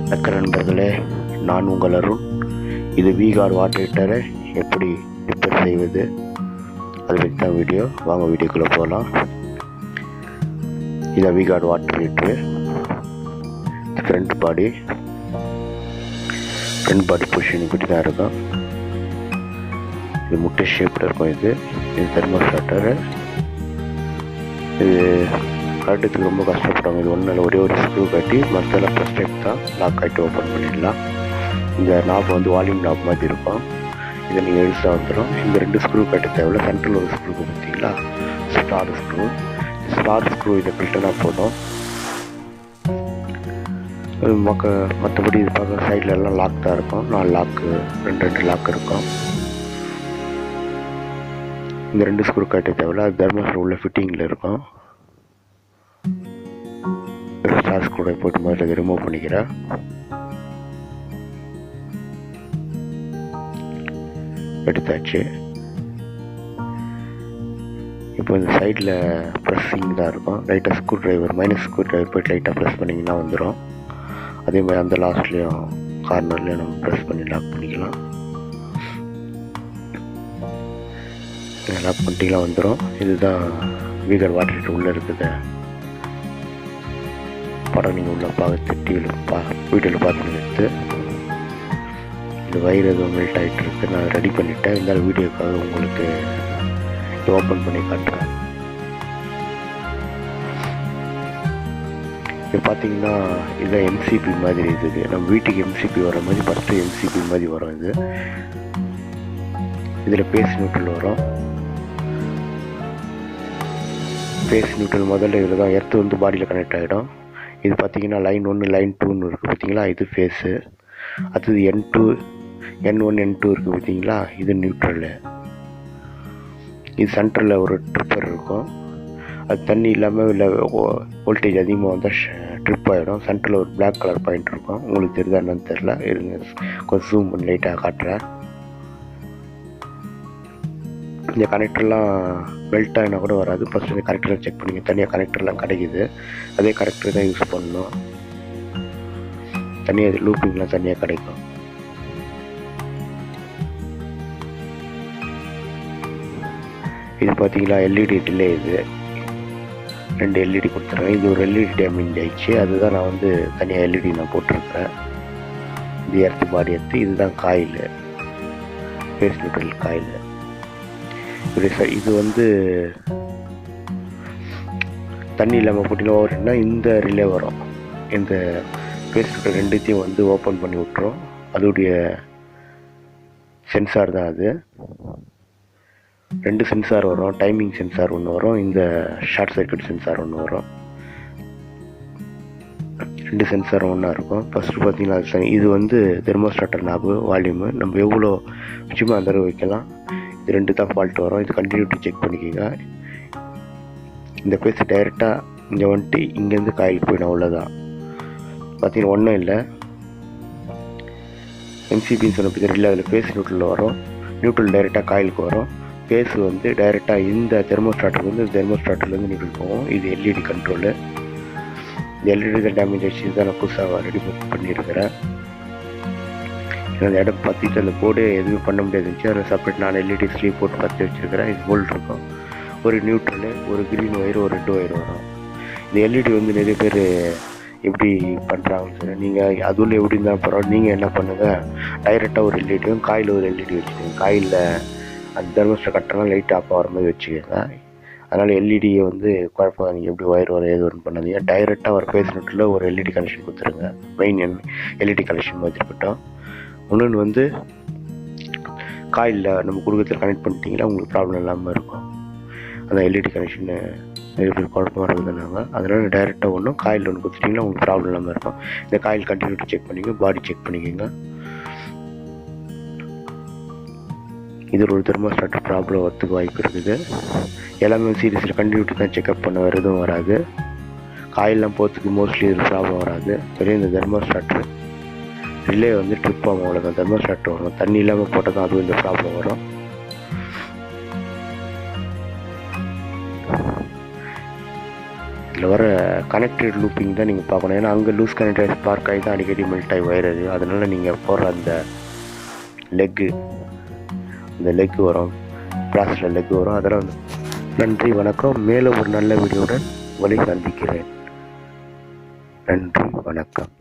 வணக்க நண்பர்களே, நான் உங்கள் அருண். இது V-Guard வாட்டர் ஹீட்டரை எப்படி ரிப்பேர் செய்வது அது பற்றி தான் வீடியோ. வாங்க வீடியோக்குள்ளே போகலாம். இதை V-Guard வாட்டர் ஹீட்ரு ஃப்ரண்ட் பாடி பொசிஷன் இப்படி தான் இருக்கும். இது முட்டை ஷேப்பில் இருக்கும். இது தெர்மோஸ்டாட்டரு. இது கட்டுறதுக்கு ரொம்ப கஷ்டப்படுவாங்க. இது ஒன்றில் ஒரே ஒரு ஸ்க்ரூ கட்டி மற்றெல்லாம் ப்ரெஸ் டைப் தான் லாக் ஆகிட்டு ஓப்பன் பண்ணிடலாம். இந்த நாப் வந்து வால்யூம் நாப் மாதிரி இருக்கும். இதை நீங்கள் எடுத்துகிட்டு வந்துடும். இந்த 2 ஸ்க்ரூ கட்ட தேவையில்ல. சென்ட்ரல் ஒரு ஸ்க்ரூ பார்த்தீங்களா, ஸ்டார் ஸ்க்ரூ இதை கிட்டனா போதும். மற்றபடி இது பார்க்க சைடில் எல்லாம் லாக் தான் இருக்கும். 4 லாக்கு, 2 லாக் இருக்கும். இந்த 2 ஸ்க்ரூ கட்ட தேவையில்ல. அது தெர்மோஸ்டாட் உள்ள ஃபிட்டிங்கில் இருக்கும். ஸ்டார் ஸ்க்ரூ போட்டு முதல்ல இதை ரிமூவ் பண்ணிக்கிறேன். எடுத்தாச்சு. இப்போ இந்த சைடில் ப்ரெஸ்ஸிங் தான் இருக்கும். லைட்டாக ஸ்க்ரூ டிரைவர் போய்ட்டு லைட்டாக ப்ரெஸ் பண்ணிங்கன்னா வந்துடும். அதே மாதிரி அந்த லாஸ்ட்லேயும் கார்னர்லேயும் நம்ம ப்ரெஸ் பண்ணி லாக் பண்ணிக்கலாம். லாக் பண்ணிட்டீங்கன்னா வந்துடும். இதுதான் V-Guard வாட்டர் ஹீட்டர் உள்ளே இருக்குது. படம் நீங்கள் உள்ள பார்த்து வீடியோவில் பார்த்து எடுத்து இந்த வயிறு எதுவும் மெல்ட் ஆகிட்டு இருக்கு. நான் ரெடி பண்ணிவிட்டேன். இருந்தாலும் வீடியோக்காக உங்களுக்கு ஓப்பன் பண்ணி காட்டுறேன். இப்போ பார்த்தீங்கன்னா இதான் MCB மாதிரி இருக்குது. நம்ம வீட்டுக்கு MCB வர மாதிரி ஃபஸ்ட்டு MCB மாதிரி வரும். இதில் பேஸ் நியூட்ரல் வரும். பேஸ் நியூட்ரல் முதல்ல இதில் தான் எர்த்து வந்து பாடியில் கனெக்ட் ஆகிடும். இது பார்த்தீங்கன்னா லைன் 1 லைன் 2ன்னு இருக்குது பார்த்தீங்களா, இது ஃபேஸு. அடுத்தது N1 N2 இருக்குது பார்த்தீங்களா, இது நியூட்ரலு. இது சென்டரில் ஒரு ட்ரிப்பர் இருக்கும். அது தண்ணி இல்லாமல் இல்லை வோல்டேஜ் அதிகமாக வந்தால் ட்ரிப் ஆகிடும். சென்டரில் ஒரு பிளாக் கலர் பாயிண்ட் இருக்கும். உங்களுக்கு தெரியுதா என்னன்னு தெரில, இருங்க கொஞ்சம் ஜூம் பண்ணி லைட்டாக காட்டுறேன். இந்த கனெக்டர்லாம் மெல்ட் ஆகினா கூட வராது. ஃபஸ்ட்டு இந்த கனெக்டரில் செக் பண்ணிங்க. தனியாக கனெக்டர்லாம் கிடைக்குது. அதே கனெக்டர் தான் யூஸ் பண்ணணும். தனியாக லூப்பிங்லாம் தனியாக கிடைக்கும். இது பார்த்தீங்களா LED டிலே. இது 2 LED கொடுத்துருக்கேன். இது ஒரு LED டேமேஜ் ஆயிடுச்சு. அதுதான் நான் வந்து தனியாக LED நான் போட்டிருக்கிறேன். இது எர்த்து பாடி எர்த்து. இதுதான் காயில், பேஸ் நியூட்ரல் காயில். இது வந்து தண்ணி இல்லாமல் போட்டிங்கன்னா ஓவர்னா இந்த ரிலே வரும். இந்த பேஸ் நியூட்ரல் ரெண்டுத்தையும் வந்து ஓப்பன் பண்ணி விட்டுரும். அதோடைய சென்சார் தான் அது. 2 சென்சார் வரும். டைமிங் சென்சார் ஒன்று வரும். இந்த ஷார்ட் சர்க்யூட் சென்சார் ஒன்று வரும். 2 சென்சார் ஒன்றா இருக்கும். ஃபஸ்ட்டு பார்த்தீங்கன்னா இது வந்து தெர்மோஸ்டாட்டர் நாபு வால்யூமு. நம்ம எவ்வளோ வச்சுமோ அந்த அளவு வைக்கலாம். இது 2 தான் ஃபால்ட் வரும். இது கண்டினியூட்டி செக் பண்ணிக்கோங்க. இந்த பேஸ் டைரெக்டாக இங்கே வந்துட்டு இங்கேருந்து காயில் போயிடும். அவ்வளோதான். பார்த்தீங்கன்னா ஒன்றும் இல்லை. MCBன்னு சொன்ன பற்றி இல்லை. அதில் பேஸ் நியூட்ரலில் வரும். நியூட்ரல் டைரெக்டாக காயிலுக்கு வரும். பேஸ் வந்து டைரெக்டாக இந்த தெர்மோஸ்டாட்டருக்கு வந்து தெர்மோஸ்டாட்டர்லேருந்து நியூட்ரல் போகும். இது LED கண்ட்ரோலு. இந்த LED டேமேஜ் ஆச்சு தான் நான் புதுசாக ரெடி பண்ணியிருக்கிறேன். அந்த இடம் பற்றிட்டு அந்த போர்டு எதுவுமே பண்ண முடியாதுச்சு. அதில் செப்பரேட் நான் LED ஸ்லீவ் போட்டு பற்றி வச்சுருக்கிறேன். இது போல்ட் இருக்கும். ஒரு நியூட்ரலு, ஒரு க்ரீன் ஒயர், ஒரு ரெட் ஒயர் வரும். இந்த LED வந்து நிறைய பேர் எப்படி பண்ணுறாங்கன்னு சொல்லி நீங்கள் அதுவும் எப்படி இருந்தாலும் பரவாயில்ல. நீங்கள் என்ன பண்ணுங்கள், டைரெக்டாக ஒரு LEDயும் காயில் ஒரு LED வச்சுக்கோங்க. காயில் அந்த தெர்மோஸ்டாட் கட்டெல்லாம் லைட் ஆஃப் ஆகிற மாதிரி வச்சுக்கோங்க. அதனால் LEDயை வந்து குழப்பம். நீங்கள் எப்படி ஒயர் வர ஏது ஒன்று பண்ணாதீங்க. டைரெக்டாக ஒரு பேஸ் நியூட்ரலில் ஒரு LED கனெக்ஷன் கொடுத்துருங்க. மெயின் LED கனெக்ஷன் மாதிரி இருக்கட்டும். இன்னொன்று வந்து காயிலில் நம்ம குடும்பத்தில் கனெக்ட் பண்ணிட்டீங்கன்னா உங்களுக்கு ப்ராப்ளம் இல்லாமல் இருக்கும். அந்த LED கனெக்ஷனு எப்படி குழப்பமாக இருக்குதுன்னாங்க. அதனால் டைரெக்டாக காயில் ஒன்று கொடுத்துட்டிங்கன்னா உங்களுக்கு ப்ராப்ளம் இல்லாமல் இருக்கும். இந்த காயில் கண்டினியூட்டி செக் பண்ணிக்கோங்க. பாடி செக் பண்ணிக்கோங்க. இது ஒரு தெர்மோஸ்டாட் ப்ராப்ளம் வரத்துக்கு வாய்ப்பு இருக்குது. எல்லாமே சீரியஸில் கண்டினியூட்டி தான் செக்அப் பண்ண, வேறு எதுவும் வராது. காயிலெலாம் போகிறதுக்கு மோஸ்ட்லி இது ப்ராப்ளம் வராது. வெறும் இந்த தெர்மோஸ்டாட்டு ரிலே வந்து ட்ரிப் ஆகும். அவ்வளோதான். தெர்மோஸ்டாட் வரும். தண்ணி இல்லாமல் போட்டால் தான் அதுவும் இந்த ப்ராப்ளம் வரும். இதில் வர கனெக்டட் லூப்பிங் தான் நீங்கள் பார்க்கணும். ஏன்னா அங்கே லூஸ் கனெக்டட் ஸ்பார்க் ஆகி தான் அடிக்கடி மெல்ட் ஆகி வயிறது. அதனால் நீங்கள் போடுற அந்த லெக்கு வரும், ப்ராசஸில் லெக்கு வரும். அதெல்லாம் வந்து நன்றி, வணக்கம். மேலும் ஒரு நல்ல வீடியோவுடன் உங்களை சந்திக்கிறேன். நன்றி, வணக்கம்.